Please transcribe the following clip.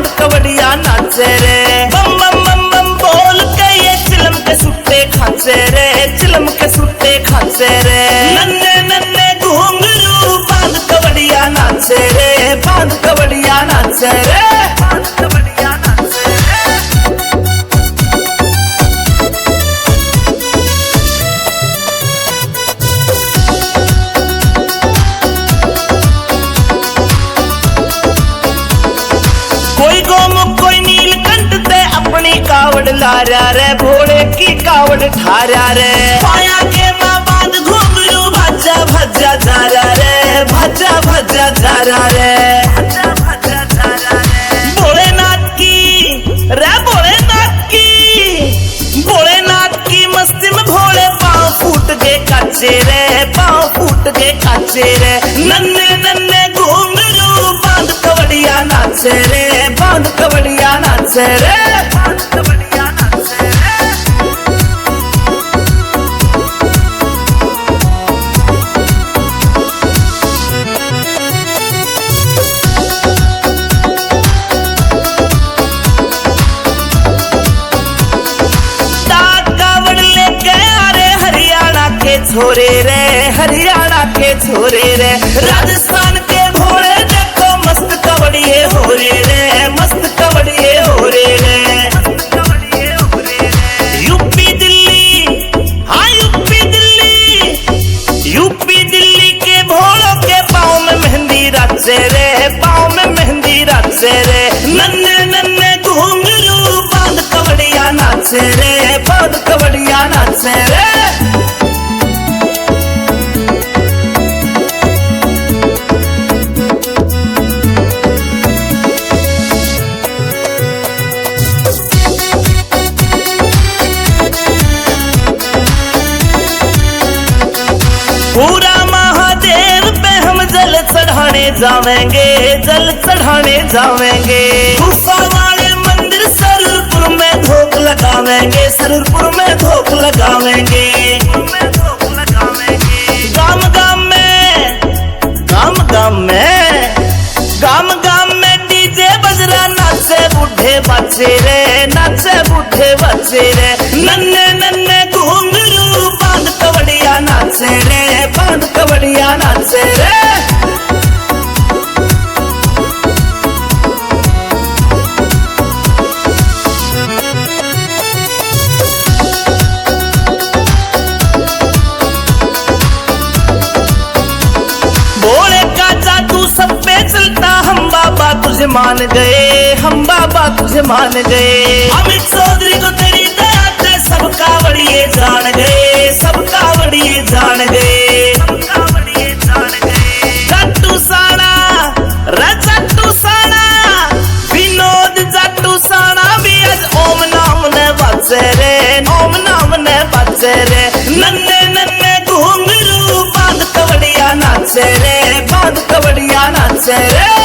बांध कवड़िया नाचे रे। बम बम बम बम बोल के ये चिलम के सुट्टे खाचे रे, चिलम के सुट्टे खाचे रे। नन्हे नन्हे घुंघरू बांध कवड़िया नाचे रे, बांध कवड़िया नाचे रे, बांध कवड़िया नाचे रे। कोई गोमुख कोई नीलकंठ ते अपनी कावड़ लारा रे, भोले की कावड़ ठारा रे। पाया के माँ बांध घुंघरू भज्जा भज्जा जारा रे, भज्जा भज्जा जारा रे, भज्जा भज्जा जारा रे। भोलेनाथ की रे, भोलेनाथ की, भोलेनाथ की मस्ती में भोले पाँव फूट गए काचे रे, पाँव फूट गए काचे रे। नन्हे नन्हे घुंघरू बांध कवड़िया नाचे रे, बांध कवड़िया नाचे रे, बांध कवड़िया नाचे रे। कावड़ लेके आ रे हरियाणा के छोरे रे, हरियाणा के छोरे रे। राजस्थान के भोले देखो मस्त कवड़िए हो रे रे, मस्त कवड़िए हो रे रे। यूपी दिल्ली, हाँ यूपी दिल्ली, यूपी दिल्ली के भोलों के पाँव में मेहंदी रचे रे, पाँव में मेहंदी रचे रे। नन्हे नन्हे घुंघरू बांध कवड़िया नाचे रे, बांध कवड़िया नाचे रे। पूरा महादेव पे हम जल चढ़ाने जावेंगे, जल चढ़ाने जावेंगे। गुफा वाले मंदिर सरूरपुर में धोख लगावेंगे, सरूरपुर में धोख लगावेंगे। गाम गाम में, गाम गाम में, गाम गाम में डीजे बजरा नाचे बूढ़े बच्चे रे, नाचे बूढ़े बच्चे रे। नन्हे नन्हे घुंघरू बांध कवड़िया नाचे रे, बांध कवड़िया नाचे रे। भोले का जादू सब पे चलता, हम बाबा तुझे मान गए, हम बाबा तुझे मान गए। अमित चौधरी को तेरी दया से सब कावड़िए जान गए, सब कावड़िए जान गए, सब कावड़िए जान गए। जट्टू साना रे, जट्टू साना, विनोद जट्टू साना भी आज ओम नाम ने बचे रे, ओम नाम ने बचे रे। नन्हे नन्हे घुंघरू बांध कवड़िया नाचे रे, बांध कवड़िया नाचे रे।